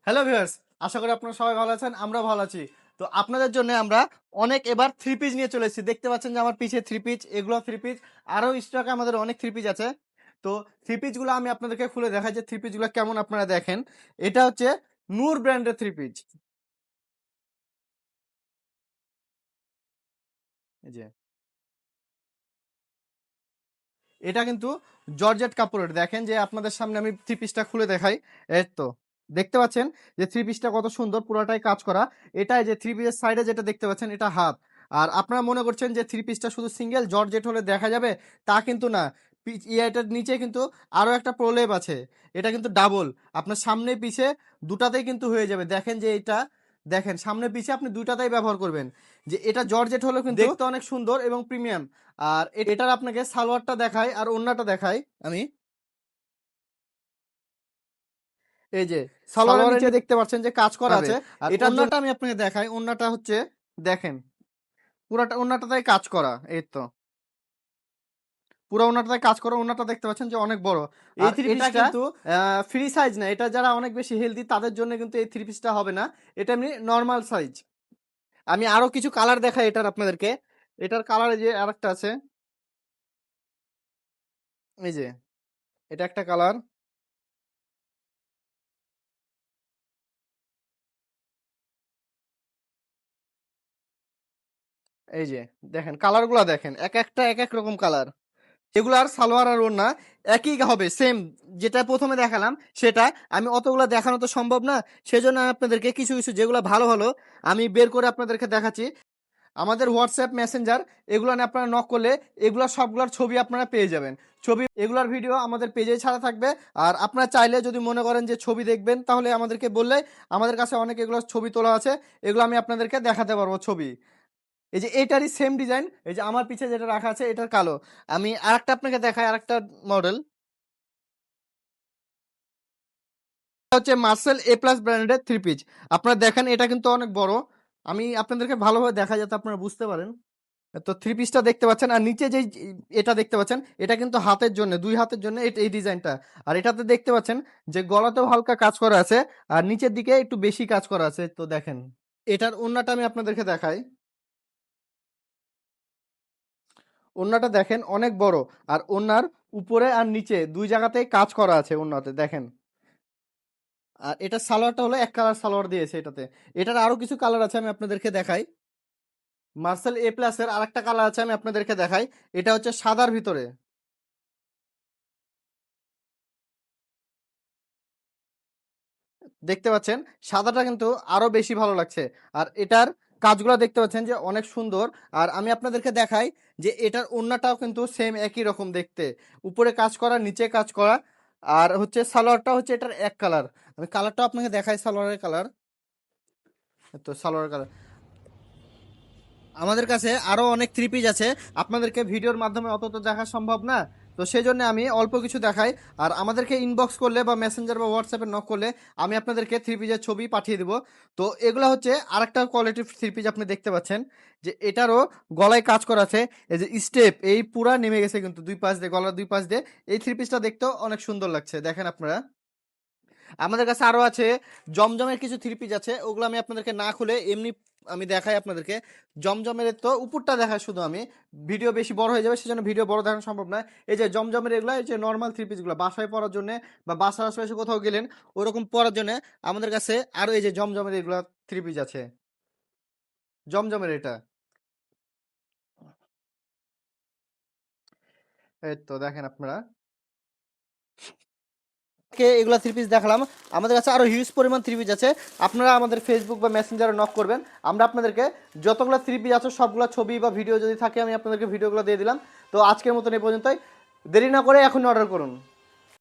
Hello viewers, আশা করি আপনারা সবাই ভালো আছেন। আমরা ভালো আছি। তো আপনাদের জন্য আমরা অনেক এবার থ্রি পিস নিয়ে চলে এসেছি। দেখতে পাচ্ছেন যে আমার পিছে থ্রি পিস, এগুলো থ্রি পিস। আরও স্টকে আমাদের অনেক থ্রি পিস আছে। তো থ্রি পিসগুলো আমি আপনাদেরকে খুলে দেখাই যে থ্রি পিসগুলো কেমন আপনারা দেখেন। এটা হচ্ছে নূর ব্র্যান্ডের থ্রি পিস। এই যে এটা কিন্তু জর্জেট কাপড়ের। দেখেন যে আপনাদের সামনে আমি থ্রি পিসটা খুলে দেখাই। এই তো দেখতে পাচ্ছেন যে থ্রি পিসটা কত সুন্দর, পুরোটাই কাজ করা। এটাই যে থ্রি পিসের সাইডে যেটা দেখতে পাচ্ছেন এটা হাত। আর আপনারা মনে করছেন যে থ্রি পিসটা শুধু সিঙ্গেল জর্জেট হলে দেখা যাবে, তা কিন্তু না। এটার নিচে কিন্তু আরো একটা প্রলেপ আছে। এটা কিন্তু ডাবল, আপনার সামনে পিছে দুটাতেই কিন্তু হয়ে যাবে। দেখেন যে এটা, দেখেন সামনে পিছে আপনি দুটাতেই ব্যবহার করবেন। যে এটা জর্জেট হলো কিন্তু দেখতে অনেক সুন্দর এবং প্রিমিয়াম। আর এটার আপনাকে সালোয়ারটা দেখাই আর ওড়নাটা দেখাই আমি। এই যে সালোয়ারের নিচে দেখতে পাচ্ছেন যে কাজ করা আছে। আর এটার ওড়নাটা আমি আপনাকে দেখাই। ওড়নাটা হচ্ছে দেখেন পুরাটা ওড়নাটাতেই কাজ করা। এই তো পুরো ওড়নাটাতে কাজ করা। ওড়নাটা দেখতে পাচ্ছেন যে অনেক বড়। এই থ্রি পিসটা কিন্তু ফ্রি সাইজ না, এটা যারা অনেক বেশি হেলদি তাদের জন্য কিন্তু এই থ্রি পিসটা হবে না। এটা এমনি নর্মাল সাইজ। আমি আরো কিছু কালার দেখাই এটার আপনাদেরকে। এটার কালার যে আরেকটা আছে, এই যে এটা একটা কালার। এই যে দেখেন কালারগুলো দেখেন, এক একটা এক এক রকম কালার। এগুলার সালোয়ার আর ওড়না একই হবে, সেম। যেটা প্রথমে দেখালাম সেটা। আমি অতগুলা দেখানো তো সম্ভব না, সেজন্য আমি আপনাদেরকে কিছু কিছু যেগুলো ভালো ভালো আমি বের করে আপনাদেরকে দেখাচ্ছি। আমাদের হোয়াটসঅ্যাপ মেসেঞ্জার এগুলো নিয়ে আপনারা নক করলে এগুলা সবগুলার ছবি আপনারা পেয়ে যাবেন। ছবি এগুলার ভিডিও আমাদের পেজে ছাড়া থাকবে। আর আপনারা চাইলে যদি মনে করেন যে ছবি দেখবেন, তাহলে আমাদেরকে বললে আমাদের কাছে অনেক এগুলো ছবি তোলা আছে, এগুলো আমি আপনাদেরকে দেখাতে পারবো ছবি। এই যে এটারই সেম ডিজাইন, এই যে আমার পিছে যেটা রাখা আছে এটার কালো। আমি আরেকটা আপনাকে দেখাই, আরেকটা মডেল হচ্ছে মার্সেল এ প্লাস ব্র্যান্ডের থ্রি পিস। আপনারা দেখেন এটা কিন্তু অনেক বড়। আমি আপনাদেরকে ভালোভাবে দেখা যাতে আপনারা বুঝতে পারেন। তো থ্রি পিসটা দেখতে পাচ্ছেন, আর নিচে যে এটা দেখতে পাচ্ছেন এটা কিন্তু হাতের জন্য, দুই হাতের জন্য এই ডিজাইনটা। আর এটাতে দেখতে পাচ্ছেন যে গলাতেও হালকা কাজ করা আছে, আর নিচের দিকে একটু বেশি কাজ করা আছে। তো দেখেন এটার ওড়নাটা আমি আপনাদেরকে দেখাই। ওড়নাটা দেখেন অনেক বড়। আর ওড়নার উপরে আর নিচে দুই জায়গাতেই কাজ করা আছে ওড়নাতে, দেখেন। আর এটা সালোয়ারটা হলো এক কালার সালোয়ার দিয়েছে এটাতে। এটার আরো কিছু কালার আছে, আমি আপনাদেরকে দেখাই। মার্সেল এ প্লাস এর আরেকটা কালার আছে, আমি আপনাদেরকে দেখাই। এটা হচ্ছে সাদার ভিতরে। দেখতে পাচ্ছেন সাদাটা কিন্তু আরো বেশি ভালো লাগছে। আর এটার কাজগুলো দেখতে পাচ্ছেন যে অনেক সুন্দর। আর আমি আপনাদেরকে দেখাই যে এটার ওড়নাটাও কিন্তু সেম একই রকম দেখতে, উপরে কাজ করা নিচে কাজ করা। আর হচ্ছে সালোয়ারটা হচ্ছে এটার এক কালার। আমি কালারটা আপনাকে দেখাই, সালোয়ারের কালার। তো সালোয়ারের কালার আমাদের কাছে আরো অনেক থ্রি পিস আছে, আপনাদেরকে ভিডিওর মাধ্যমে অত তো দেখা সম্ভব না। তো সেই জন্য আমি অল্প কিছু দেখাই। আর আমাদেরকে ইনবক্স করলে বা মেসেঞ্জার বা হোয়াটসঅ্যাপে নক করলে আমি আপনাদেরকে থ্রি পিসের ছবি পাঠিয়ে দিব। তো এগুলো হচ্ছে আরেকটা কোয়ালিটির থ্রি পিস। আপনি দেখতে পাচ্ছেন যে এটারও গলায় কাজ করা আছে। এই যে স্টেপ এই পুরা নেমে গেছে কিন্তু দুই পাশ দিয়ে, গলার দুই পাশ দিয়ে। এই থ্রি পিসটা দেখতেও অনেক সুন্দর লাগছে, দেখেন আপনারা। আমাদের কাছে আরো আছে জমজমের কিছু থ্রি পিস আছে, ওগুলো আমি আপনাদেরকে না খুলে এমনি আমি দেখাই আপনাদেরকে। জমজমের তো উপরটা দেখায় শুধু আমি, ভিডিও বেশি বড় হয়ে যাবে সেজন্য ভিডিও বড় দেখানো সম্ভব নয়। এই যে জমজমের এগুলো, এই যে নর্মাল থ্রি পিস গুলো বাসায় পরার জন্য বা বাসার আশেপাশে কোথাও গেলেন ওরকম পরার জন্য আমাদের কাছে আরো এই যে জমজমের এগুলা থ্রি পিস আছে। জমজমের এটা, এই তো দেখেন আপনারা। এগুলা থ্রি পিস দেখালাম। আমাদের কাছে আরো হিউজ পরিমাণ থ্রি পিস আছে। আপনারা আমাদের ফেসবুক বা মেসেঞ্জারে নক করবেন, আমরা আপনাদেরকে যতগুলো থ্রি পিস আছে সবগুলো ছবি বা ভিডিও যদি থাকে আমি আপনাদেরকে ভিডিওগুলো দিয়ে দিলাম। তো আজকের মতন এই পর্যন্তই। দেরি না করে এখন অর্ডার করুন।